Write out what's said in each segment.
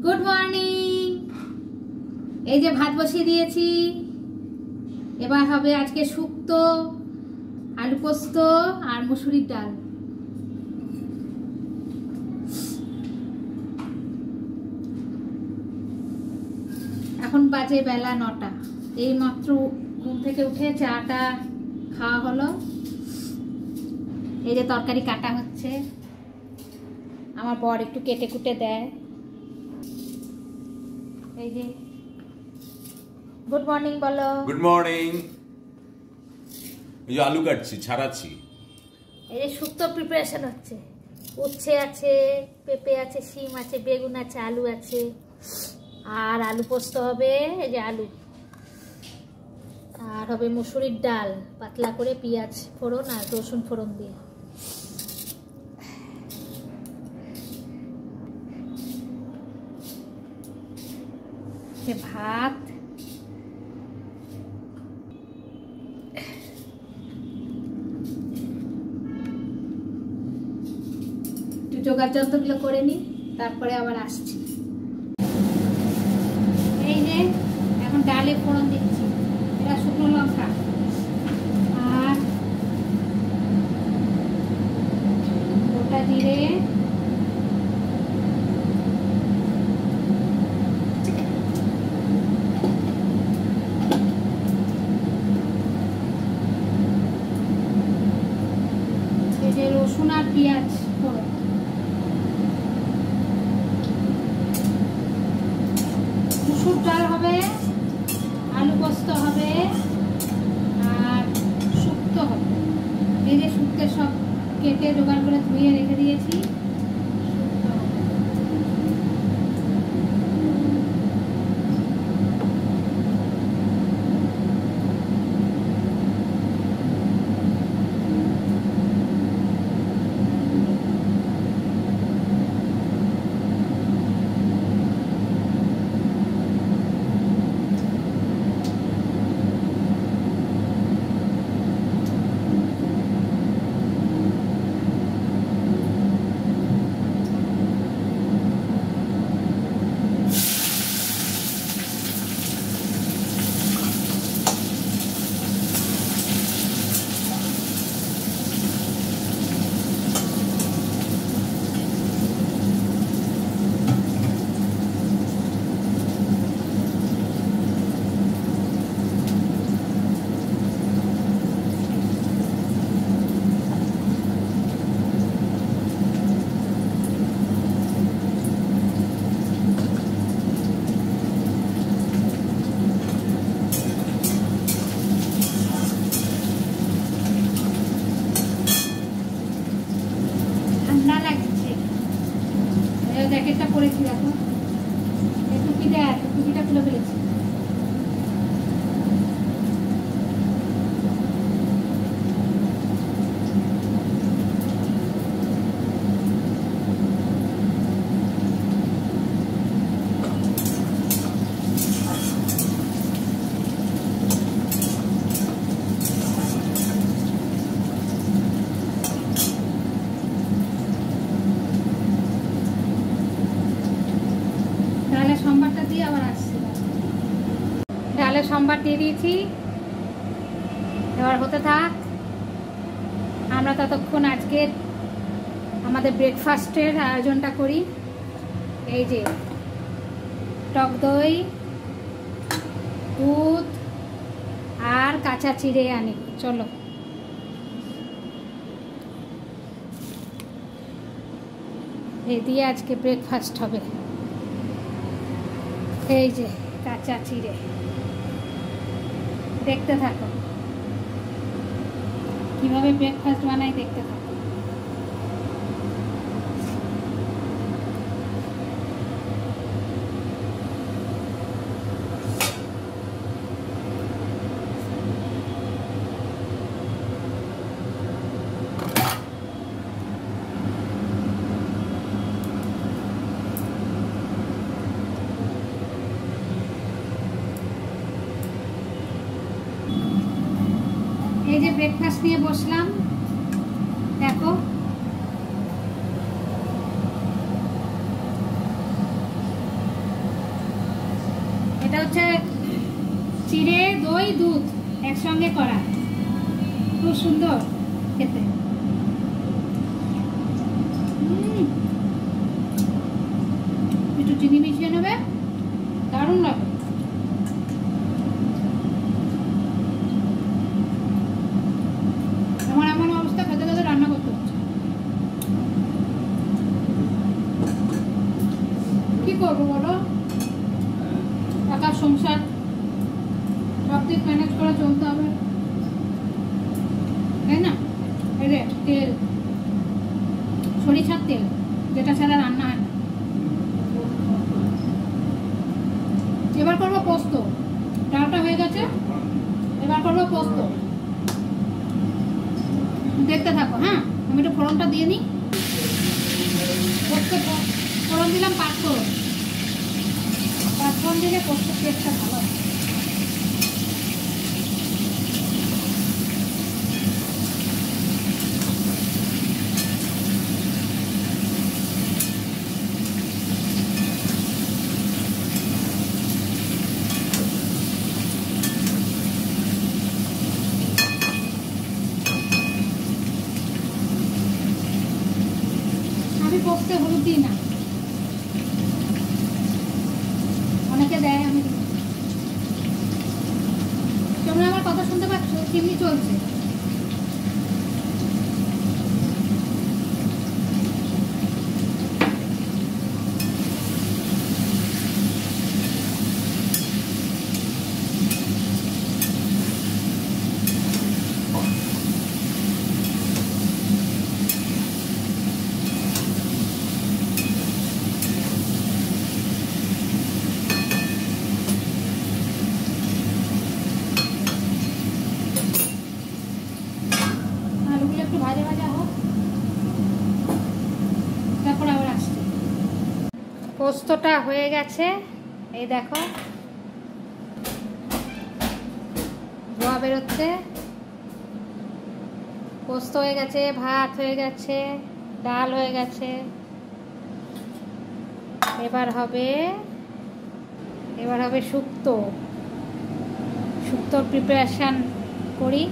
Good morning. এই যে ভাত বসিয়ে দিয়েছি, এবার হবে আজকে শুক্তো, আলু পোস্ত আর মুসুরির ডাল। এখন বাজে বেলা 9টা। এই মাত্র ঘুম থেকে উঠে চাটা খাওয়া হলো। এই যে তরকারি কাটা হচ্ছে, আমার বর একটু কেটে কুটে দেয়। এই যে গুড মর্নিং বলো। Good morning. এই যে আলু কাটছি, ছাড়াচ্ছি। এই যে শুক্তো প্রিপারেশন হচ্ছে। উচ্ছে আছে, পেঁপে আছে, শিম আছে, বেগুন আছে, আলু আছে, আর আলু পোস্ত হবে। এই যে আলু, আর হবে মুসুরির ডাল পাতলা করে, পেঁয়াজ ফোড়ন আর রসুন ফোড়ন দিয়ে। ভাত, একটু জোগাড় যন্ত্রগুলো করে নি, তারপরে আবার আসছি। এই যে এখন ডালে ফোড়ন দিচ্ছি, এটা শুকনো লঙ্কা আর গোটা জিরে, রসুন আর পেঁয়াজ ফোড়ন। মুসুর ডাল হবে, আলু পোস্ত হবে আর শুক্তো হবে। এই যে শুক্তো সব কেটে জোগাড় করে ধুয়ে রেখে দিয়েছি। জ্যাকেটটা পরেছি, দেখো টুপিটা আছে, টুপিটা খুলে ফেলেছি। সম্বারটা দিয়ে আবার আসছি। ডালে সম্বার দিয়ে দিয়েছি, এবার হতে থাক। আমরা ততক্ষণ আজকে আমাদের ব্রেকফাস্টের আয়োজনটা করি। এই যে টক দই, দুধ আর কাঁচা চিড়ে আনি, চলো। এই দিয়ে আজকে ব্রেকফাস্ট হবে। এই যে কাঁচা চিড়ে, দেখতে থাকো কিভাবে ব্রেকফাস্ট বানাই, দেখতে থাকো। এই যে ব্রেকফাস্ট নিয়ে বসলাম, দেখো হচ্ছে চিড়ে, দই, দুধ একসঙ্গে করা, খুব সুন্দর খেতে। একটু চিনি মিশিয়ে নেবে, দারুণ লাগে। আমার এমন অবস্থা, খেতে খেতে রান্না করতে হচ্ছে। কি করবো বলো, একার সংসার, সব দিক ম্যানেজ করে চলতে হবে, তাই না? এই রে তেল, সরিষার তেল, যেটা ছাড়া রান্না হয় না। এবার করবো পোস্ত। ডালটা হয়ে গেছে, এবার করবো পোস্ত। দেখতে থাকো। হ্যাঁ, আমি একটু ফোড়নটা দিয়ে নিই। পোস্ত ফোড়ন দিলাম, পাঁচফোড়ন। পাঁচফোড়ন দিলে পোস্ত টেস্টটা ভালো হয়। পোস্তে হলুদ দিই না, অনেকে দেয়, আমি দিই। তোমরা আমার কথা শুনতে পাচ্ছ? চিমনি চলছে। একটু ভাজা ভাজা হোক, তারপর আবার আসছে। পোস্তটা হয়ে গেছে, এই দেখো ধোয়া বেরোচ্ছে। পোস্ত হয়ে গেছে, ভাত হয়ে গেছে, ডাল হয়ে গেছে। এবার হবে শুক্তো। শুক্তোর প্রিপারেশন করি।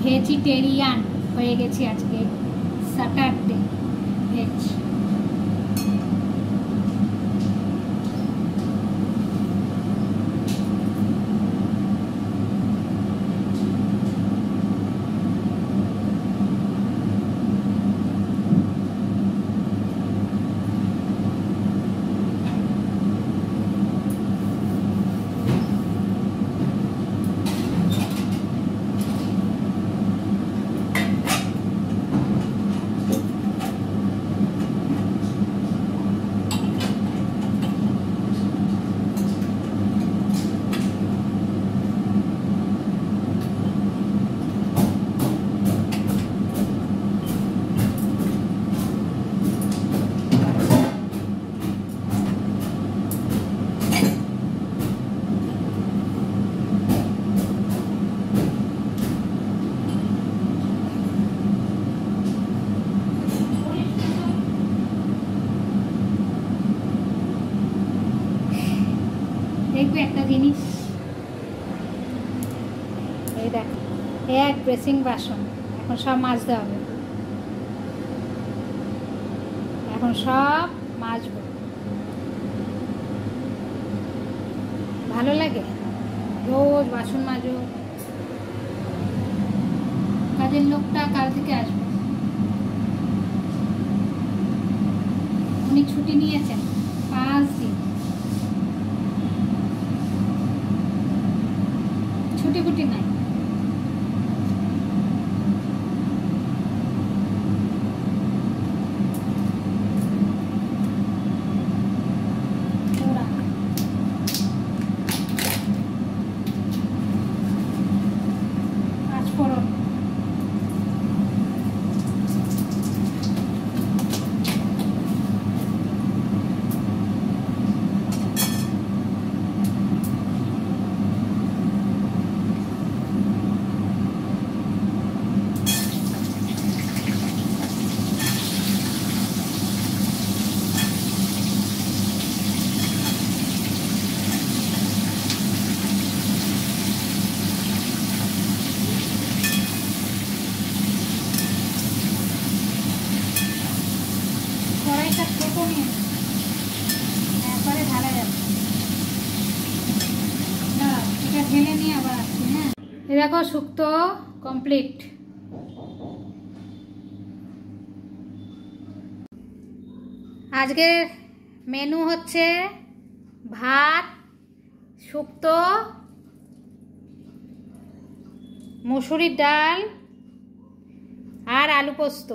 ভেজিটেরিয়ান হয়ে গেছি আজকে, স্যাটারডে, ভেজ। দেখবে একটা জিনিস, এই দেখ, এক ড্রেসিং বাসন, এখন সব মাজতে হবে, এখন সব মাজবো। ভালো লাগে রোজ বাসন মাজো। কাজের লোকটা কাল থেকে আসবে, উনি ছুটি নিয়েছেন 5 দিন। ছুটি নাই। নিয়ে আবার আসছি। হ্যাঁ, এই দেখো শুক্তো কমপ্লিট। আজকের মেনু হচ্ছে ভাত, শুক্তো, মুসুরির ডাল আর আলু পোস্ত।